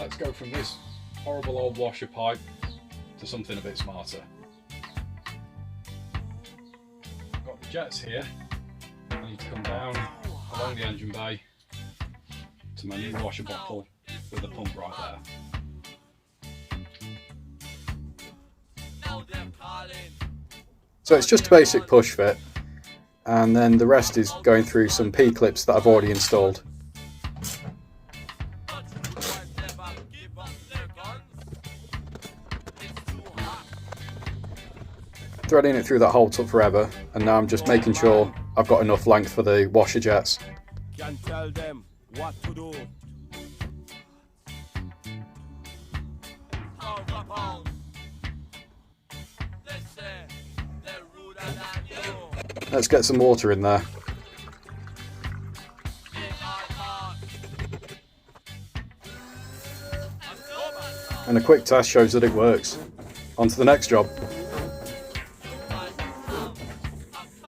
let's go from this horrible old washer pipe to something a bit smarter. I've got the jets here. I need to come down along the engine bay to my new washer bottle with a pump right there. So it's just a basic push fit, and then the rest is going through some P-clips that I've already installed. Threading it through that hole took forever, and now I'm just making sure I've got enough length for the washer jets. Can tell them what to do. Let's get some water in there. And a quick test shows that it works. On to the next job.